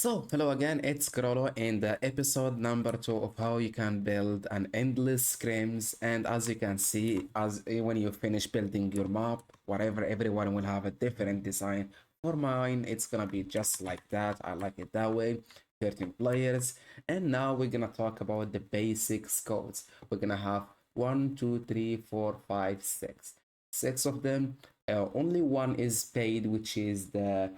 So, hello again, it's Carolo in the episode number 2 of how you can build an endless scrims. And as you can see, when you finish building your map, whatever, everyone will have a different design. For mine, it's gonna be just like that. I like it that way. 13 players. And now we're gonna talk about the basic codes. We're gonna have 1, 2, 3, 4, 5, 6. Six of them. Only one is paid, which is the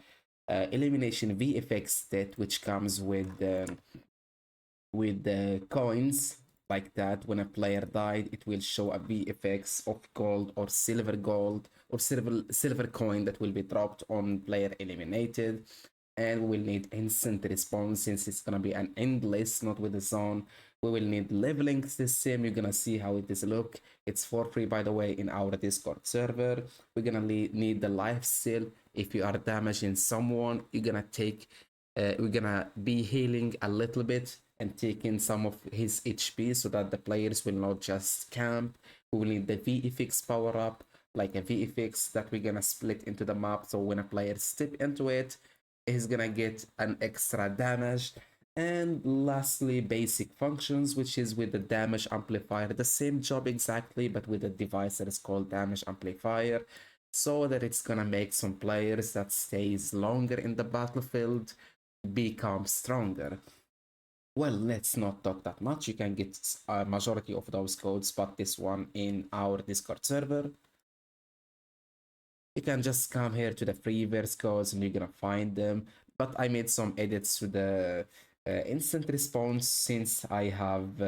elimination VFX stat, which comes with the coins like that. When a player died, it will show a VFX of gold or silver coin that will be dropped on player eliminated. And we will need instant response since it's gonna be an endless, not with a zone. We will need leveling system. You're gonna see how it is look. It's for free, by the way, in our Discord server. We're gonna need the life steal. If you are damaging someone, we're gonna be healing a little bit and taking some of his HP so that the players will not just camp. We will need the VFX power up, like a VFX that we're gonna split into the map. So when a player step into it, he's gonna get an extra damage. And lastly, basic functions, which is with the damage amplifier, the same job exactly, but with a device that is called damage amplifier, so that it's gonna make some players that stays longer in the battlefield become stronger. Well, let's not talk that much. You can get a majority of those codes, but this one in our Discord server. You can just come here to the free verse codes and you're gonna find them. But I made some edits to the instant response since I have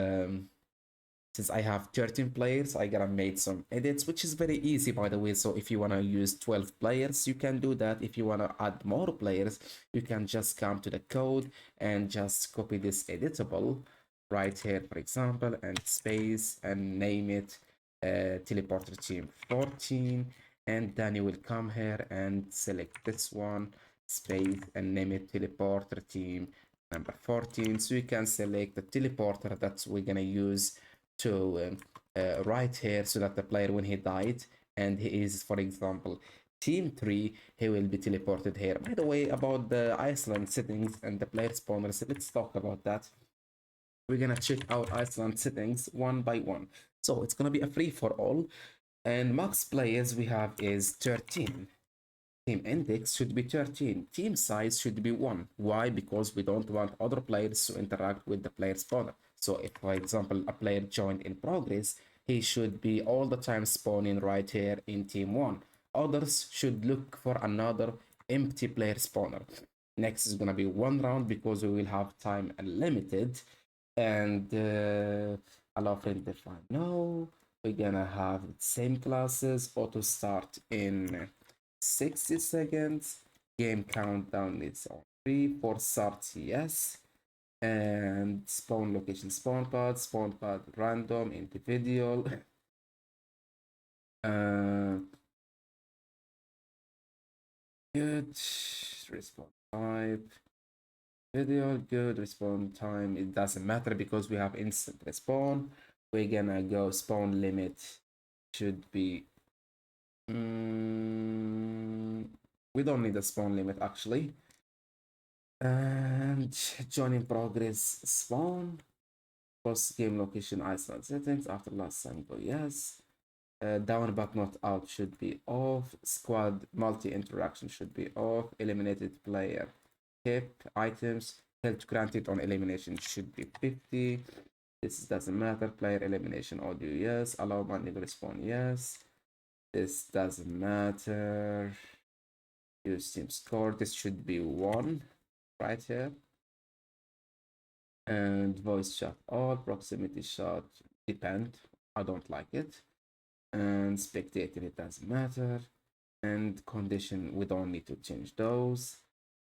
13 players. I gotta make some edits, which is very easy, by the way. So if you wanna use 12 players, you can do that. If you wanna add more players, you can just come to the code and just copy this editable right here, for example, and space and name it teleporter team 14. And then you will come here and select this one, space, and name it teleporter team number 14. So you can select the teleporter that we're gonna use to right here, so that the player, when he died and he is, for example, team 3, he will be teleported here. By the way, about the Iceland settings and the player spawners, let's talk about that. We're gonna check out Iceland settings one by one. So it's gonna be a free for all, and max players we have is 13. Team index should be 13. Team size should be 1. Why? Because we don't want other players to interact with the player spawner. So if, for example, a player joined in progress, he should be all the time spawning right here in team 1. Others should look for another empty player spawner. Next is going to be 1 round because we will have time unlimited. And allow friend define. No, we're going to have the same classes. Auto start in 60 seconds. Game countdown is on 3. For start, yes. And spawn location, spawn pad random, individual. Good. Respawn type. Video, good. Respawn time, it doesn't matter because we have instant respawn. We're gonna go spawn limit should be we don't need a spawn limit actually. And join in progress spawn. Post game location Iceland settings after last sample, yes. Down but not out should be off. Squad multi interaction should be off. Eliminated player kept. Items health granted on elimination should be 50. This doesn't matter. Player elimination audio, yes. Allow manual respawn, yes. This doesn't matter. Use team score. This should be 1 right here. And voice chat all. Proximity shot depend. I don't like it. And spectator, it doesn't matter. And condition, we don't need to change those.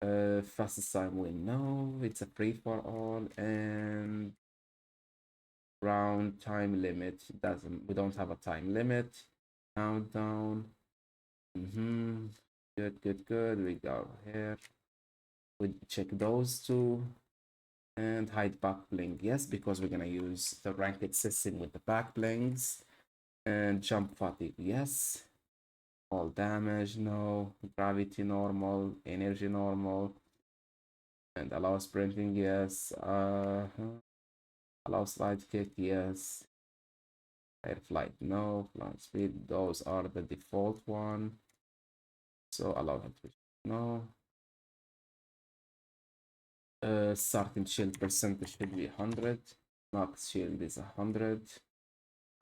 Fastest time we know it's a free for all. And round time limit, we don't have a time limit. Countdown. Good. We go here. We check those two. And hide back blink, yes, because we're gonna use the ranked system with the back blinks. And jump fatigue, yes. All damage, no. Gravity normal. Energy normal. And allow sprinting, yes. Allow slide kick, yes. Air flight, no. Flight speed, those are the default one. So allow head twitch, no. Starting shield percentage should be 100. Max shield is 100.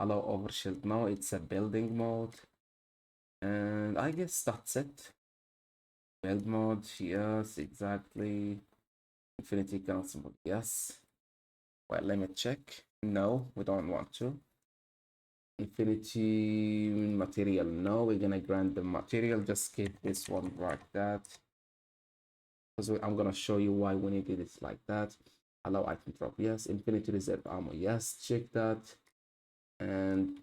Allow overshield, no, it's a building mode. And I guess that's it. Build mode, yes, exactly. Infinity cancel mode, yes. Well, limit check, no, we don't want to. Infinity material, no, we're gonna grant the material, just keep this one like that. Because I'm gonna show you why we need it like that. Allow item drop, yes. Infinity reserve ammo, yes, check that. And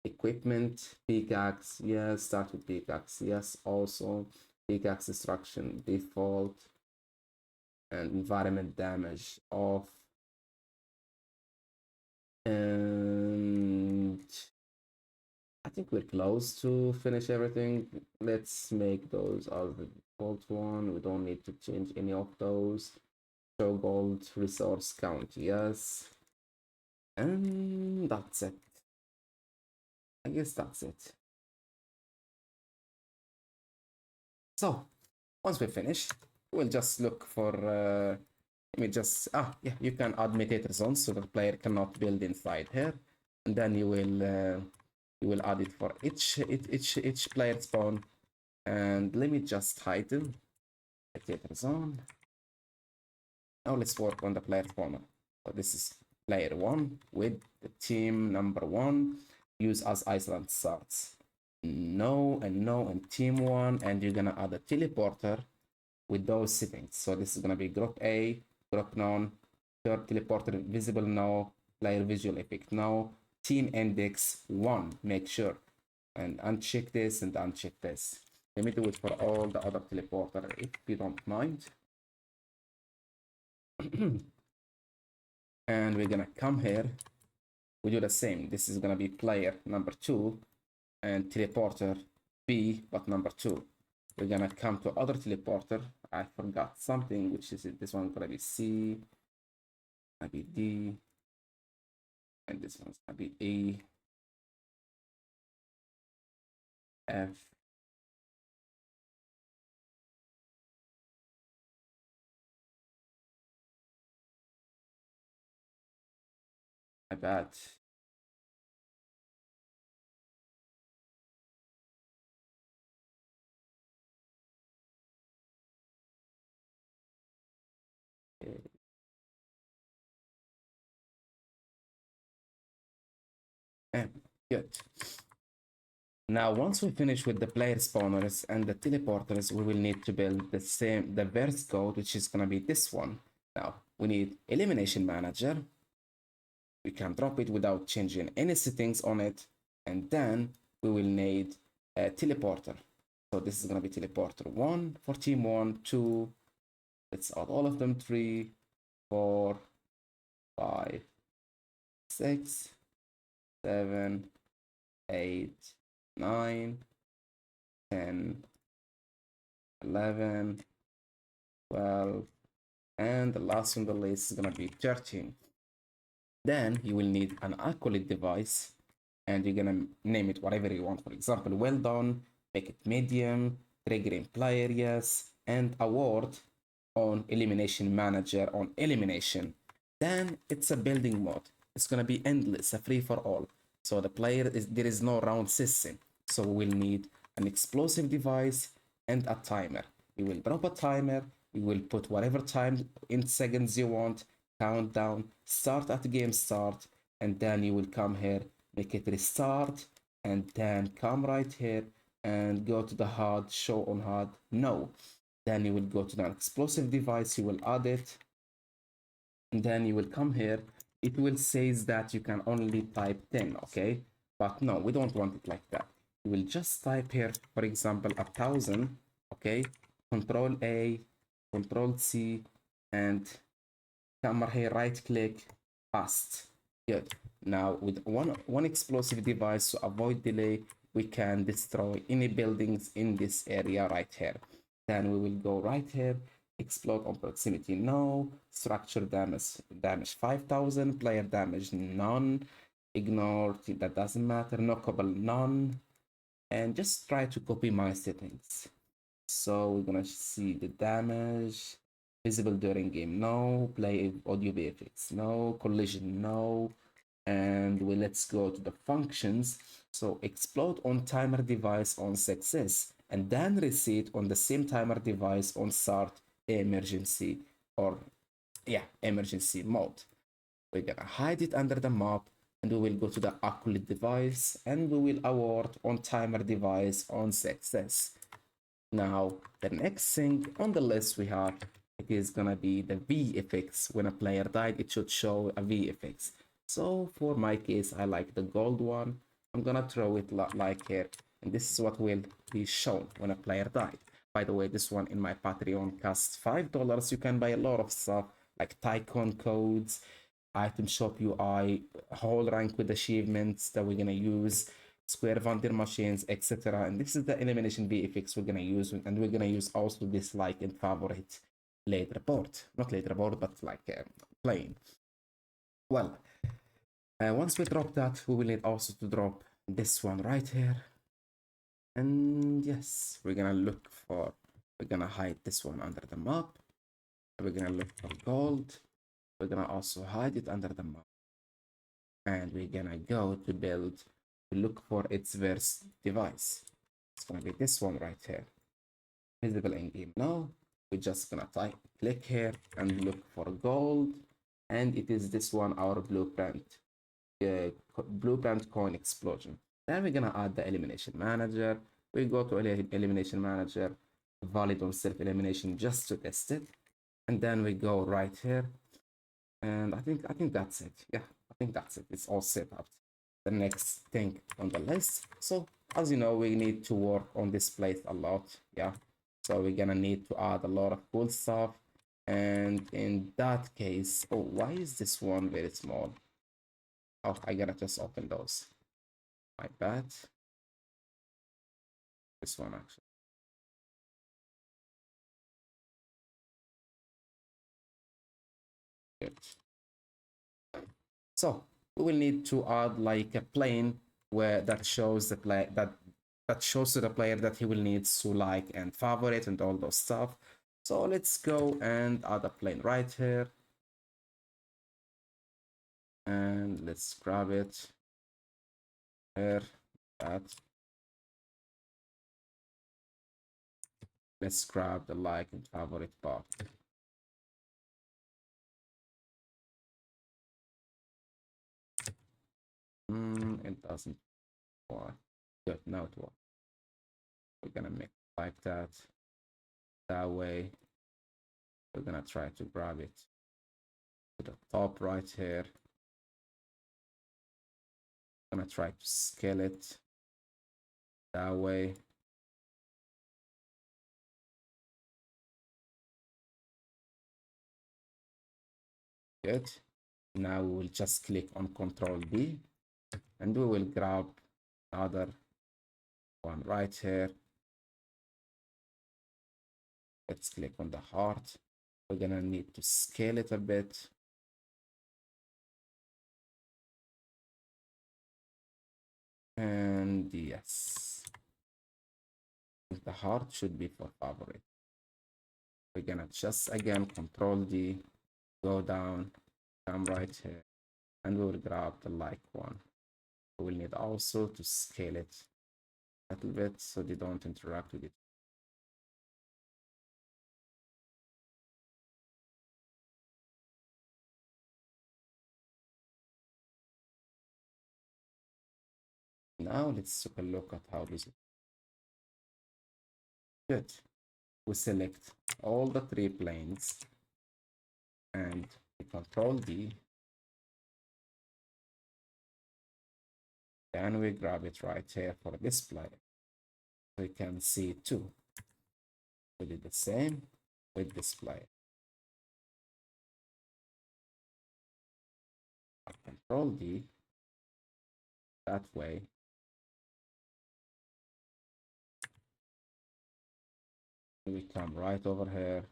equipment, pickaxe, yes, start with pickaxe, yes, also. Pickaxe destruction, default. And environment damage off. And I think we're close to finish everything. Let's make those as the default one. We don't need to change any of those. Show gold resource count, yes. And that's it. I guess that's it. So once we finish, we'll just look for let me just yeah, you can add mutator zones so the player cannot build inside here, and then you will add it for each player spawn. And let me just title mutator zone. Now let's work on the player spawner. So this is player 1 with the team number 1. Use as Iceland starts. No and no and team 1, and you're gonna add a teleporter with those settings. So this is gonna be group A, group none, third teleporter visible no, player visual effect no, team index 1. Make sure and uncheck this and uncheck this. Let me do it for all the other teleporter if you don't mind. And we're gonna come here. We do the same. This is gonna be player number 2 and teleporter B, but number 2. We're gonna come to other teleporter. I forgot something, which is this one gonna be C, gonna be D, and this one's gonna be E, F. My bad. Good. Now, once we finish with the player spawners and the teleporters, we will need to build the verse code, which is gonna be this one. Now, we need elimination manager. We can drop it without changing any settings on it. And then we will need a teleporter. So this is gonna be teleporter 1 for team 1, 2. Let's add all of them, 3, 4, 5, 6, 7, 8, 9, 10, 11, 12, and the last on the list is gonna be 13. Then you will need an accolade device, and you're gonna name it whatever you want. For example, well done, make it medium, triggering player, yes, and award on elimination manager on elimination. Then it's a building mode. It's gonna be endless, a free for all. So the player there is no round system. So we'll need an explosive device and a timer. We will drop a timer. We will put whatever time in seconds you want, countdown, start at game start, and then you will come here, make it restart, and then come right here and go to the HUD, show on HUD, no. Then you will go to the explosive device, you will add it, and then you will come here. It will say that you can only type 10, okay? But no, we don't want it like that. You will just type here, for example, 1000, okay? Control A, Control C, and come here, right click, fast. Good. Now with one explosive device to avoid delay, we can destroy any buildings in this area right here. Then we will go right here Explode on proximity, no. Structure damage 5,000. Player damage, none. Ignore, that doesn't matter. Knockable, none. And just try to copy my settings. So we're gonna see the damage. Visible during game, no. Play audio VFX, no. Collision, no. And let's go to the functions. So explode on timer device on success, and then reset on the same timer device on start emergency, or yeah, emergency mode. We're gonna hide it under the map, and we will go to the acolyte device, and we will award on timer device on success. Now, the next thing on the list we have, it is gonna be the VFX. When a player died, it should show a VFX. So for my case, I like the gold one. I'm gonna throw it like here, and this is what will be shown when a player died. By the way, this one in my Patreon costs $5. You can buy a lot of stuff like Tycoon codes, item shop UI, whole rank with achievements that we're gonna use, square vendor machines, etc. And this is the elimination VFX we're gonna use, and we're gonna use also this like and favorite late report, not late report, but like playing. Well, once we drop that, we will need also to drop this one right here. And yes, we're gonna hide this one under the map. We're gonna look for gold. We're gonna also hide it under the map. And we're gonna go to build to look for its verse device. It's gonna be this one right here. Visible in game now. We're just gonna click here and look for gold. And it is this one, our blueprint. Blueprint coin explosion. Then we're gonna add the elimination manager. We go to elimination manager, valid on self elimination just to test it. And then we go right here. And I think that's it. Yeah, I think that's it. It's all set up. The next thing on the list. So as you know, we need to work on this place a lot. Yeah. So we're gonna need to add a lot of cool stuff. And in that case, oh, why is this one very small? Oh, I gotta just open those. My bad. This one actually. Good. So we will need to add like a plane where that shows the play that shows to the player that he will need to like and favorite and all those stuff. So let's go and add a plane right here. And let's grab it here. That. Let's grab the like and favorite part. It doesn't work. Good, now it works. We're gonna make it like that. That way, we're gonna try to grab it to the top right here. I'm gonna try to scale it that way. Good. Now we will just click on Control D, and we will grab another one right here. Let's click on the heart. We're gonna need to scale it a bit. And yes, the heart should be for favorite. We're gonna just again Control D, go down, come right here, and we will grab the like one. We will need also to scale it a little bit so they don't interact with it. Now let's take a look at how this is. Good. We select all the three planes and we Control D. Then we grab it right here for display. We can see it too. We did the same with display. Control D. That way. We come right over here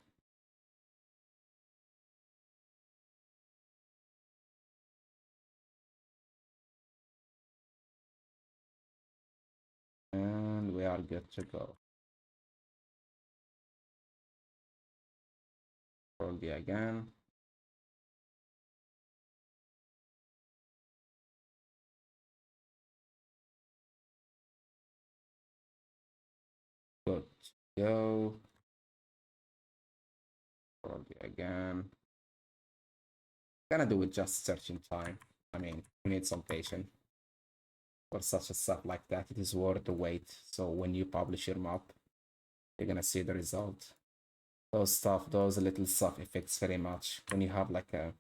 are good to go. Roll the again. Good to go. Roll the again. Gonna do it just searching time. I mean, you need some patience for such a stuff like that. It is worth the wait. So when you publish your map, you're gonna see the result. Those little stuff affects very much. When you have like a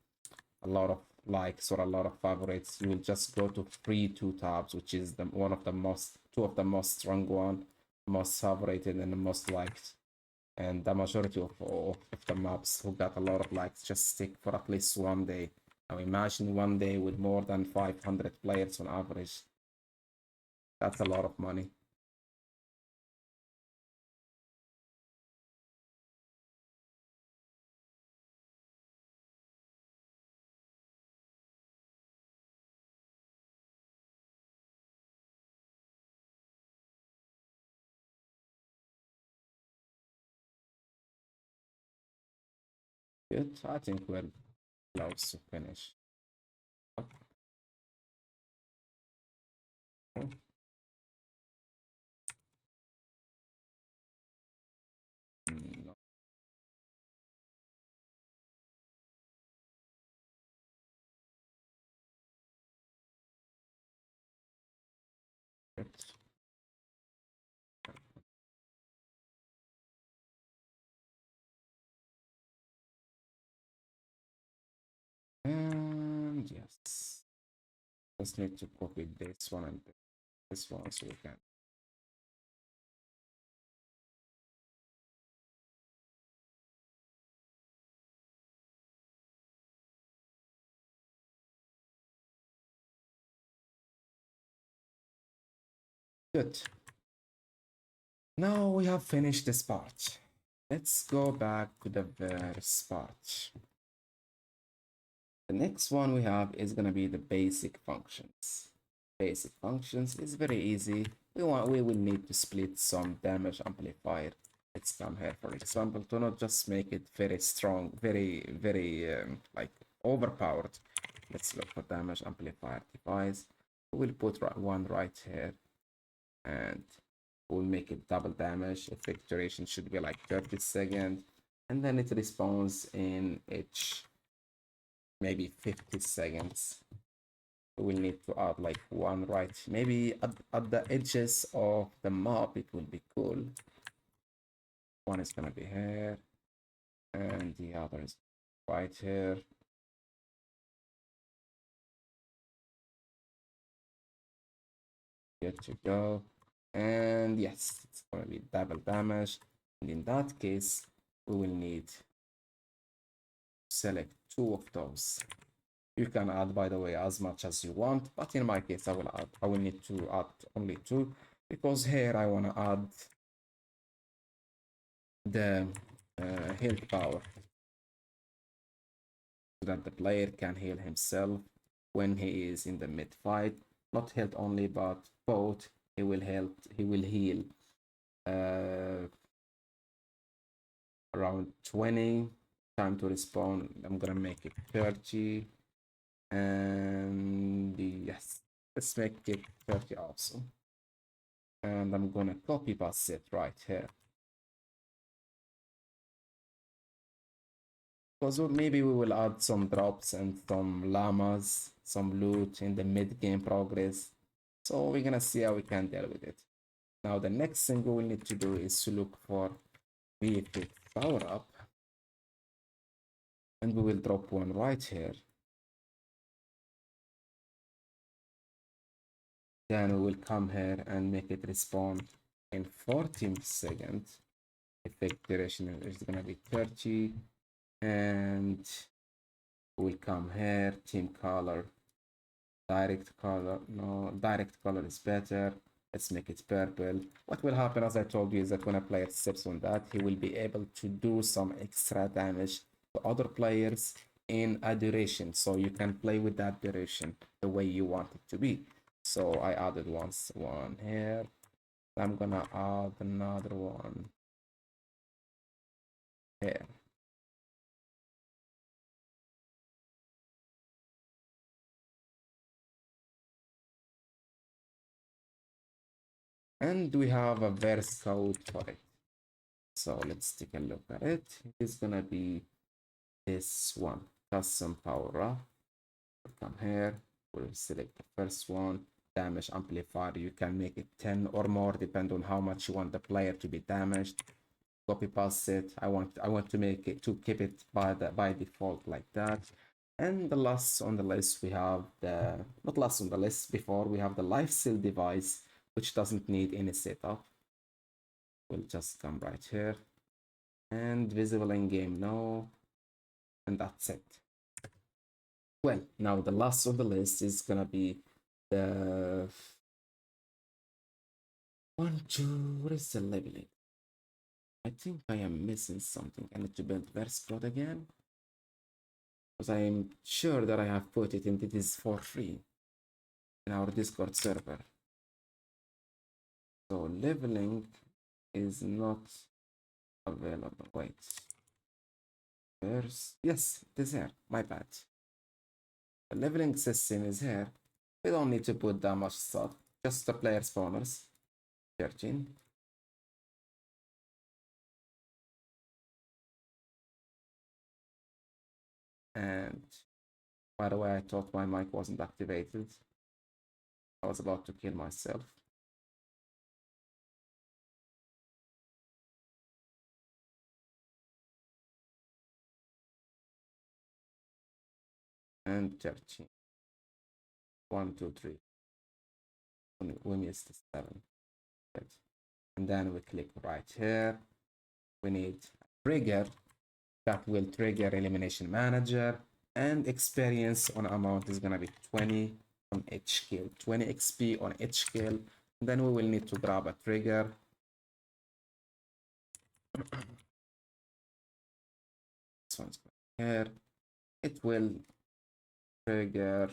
lot of likes or a lot of favorites, you will just go to free two tabs, which is the one of the most two of the most strong one, most favorited and the most liked. And the majority of the maps who got a lot of likes just stick for at least one day. Now imagine one day with more than 500 players on average. That's a lot of money. Good. I think we're close to finish. No. Good. And yes, just need to copy this one and this one so we can. Good. Now we have finished this part. Let's go back to the verse part. The next one we have is gonna be the basic functions. Basic functions is very easy. We will need to split some damage amplifier. Let's come here for example to not just make it very strong, very like overpowered. Let's look for damage amplifier device. We'll put one right here, and we'll make it double damage. Effect duration should be like 30 seconds, and then it respawns in each maybe 50 seconds. We will need to add like one right, maybe at the edges of the map. It will be cool. One is gonna be here, and the other is right here. Good to go. And yes, it's gonna be double damage. And in that case, we will need to select two of those. You can add, by the way, as much as you want, but in my case, I will need to add only two, because here I want to add the health power, so that the player can heal himself when he is in the mid fight. Not health only, but both. He will heal around 20. Time to respawn, I'm gonna make it 30. And yes, let's make it 30 also. And I'm gonna copy paste it right here, because maybe we will add some drops and some llamas, some loot in the mid game progress. So we're gonna see how we can deal with it. Now the next thing we will need to do is to look for VFX power up, and we will drop one right here. Then we will come here and make it respawn in 14 seconds. Effect duration is gonna be 30, and we'll come here, team color, direct color. No, direct color is better. Let's make it purple. What will happen, as I told you, is that when a player steps on that, he will be able to do some extra damage to other players in a duration. So you can play with that duration the way you want it to be. So I added one here. I'm gonna add another one here. And we have a verse code for it. So let's take a look at it. It's gonna be this one, custom power up. Come here, we'll select the first one, damage amplifier. You can make it 10 or more, depending on how much you want the player to be damaged. Copy paste it. I want to make it to keep it by default like that. And the last on the list we have the not last on the list before we have the life seal device, which doesn't need any setup. We'll just come right here and visible in game no, and that's it. Well, now the last on the list is gonna be the one, two. What is the labeling? I think I am missing something. I need to build verse code again, because I am sure that I have put it in this for free in our Discord server. So leveling is not available. Wait. Verse. Yes, it is here. My bad. The leveling system is here. We don't need to put that much stuff. Just the player spawners. 13. And by the way, I thought my mic wasn't activated. I was about to kill myself. And 13. 1, 2, 3. We missed the 7. Good. And then we click right here. We need a trigger that will trigger elimination manager, and experience on amount is gonna be 20 on each kill, 20 XP on each kill. And then we will need to grab a trigger. This one's here. It will trigger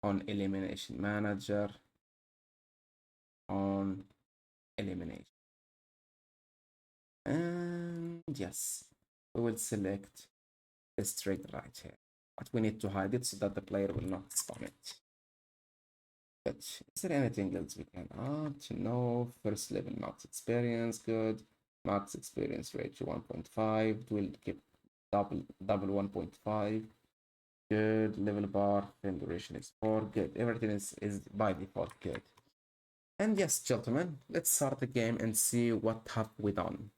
on elimination manager on elimination. And yes, we will select this trigger right here, but we need to hide it so that the player will not spawn it. But is there anything else we can add? No. First level max experience, good. Max experience ratio 1.5. We'll keep double 1.5. Good. Level bar, frame duration is 4. Good. Everything is by default good. And yes, gentlemen, let's start the game and see what have we done.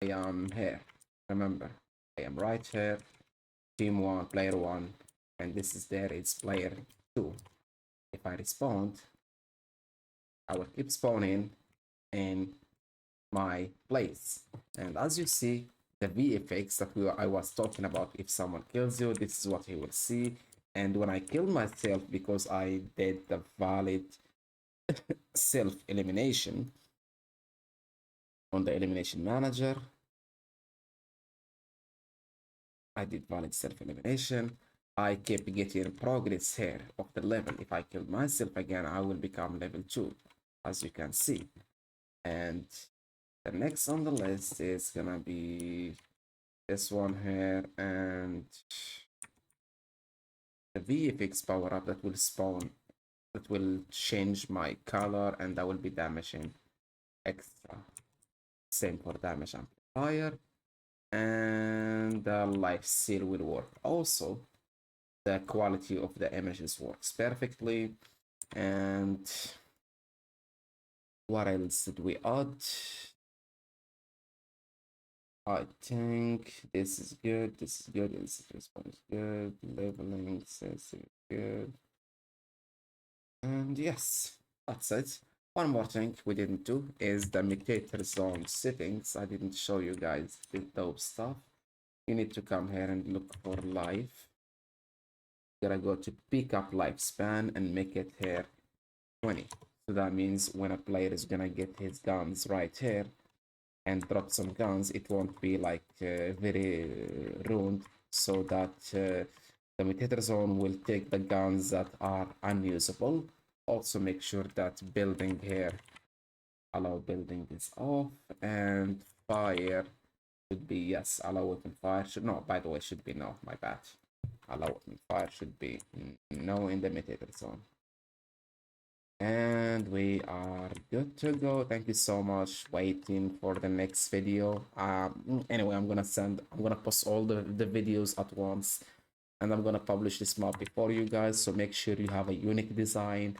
I am here. Remember, I am right here. Team 1, player 1, and this is there, it's player 2. If I respond, I will keep spawning in my place. And as you see, the VFX that I was talking about, if someone kills you, this is what he will see. And when I kill myself, because I did the valid self-elimination on the elimination manager, I did valid self-elimination. I kept getting progress here of the level. If I kill myself again, I will become level 2, as you can see. And the next on the list is gonna be this one here, and the VFX power up that will spawn, that will change my color, and that will be damaging extra. Same for damage amplifier, and the life seal will work also. The quality of the images works perfectly. And what else did we add? I think this is good. This is good. Instant response is good. Labeling sensitive is good. And yes, that's it. One more thing we didn't do is the Mutator zone settings. I didn't show you guys the dope stuff. You need to come here and look for life. You're gonna go to pick up lifespan and make it here 20. So that means when a player is gonna get his guns right here and drop some guns, it won't be like very ruined. so that the mutator zone will take the guns that are unusable. Also make sure that building here, allow building is off, and fire should be yes, allow weapon fire should no, by the way, should be no, my bad. Allow weapon fire should be no in the mutator zone. And we are good to go. Thank you so much. Waiting for the next video. Anyway, I'm gonna post all the videos at once, and I'm gonna publish this map before you guys, so make sure you have a unique design.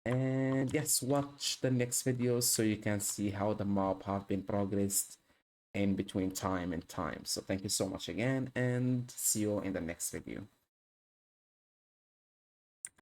And yes, watch the next videos so you can see how the map have been progressed in between time and time. So thank you so much again, and see you in the next video.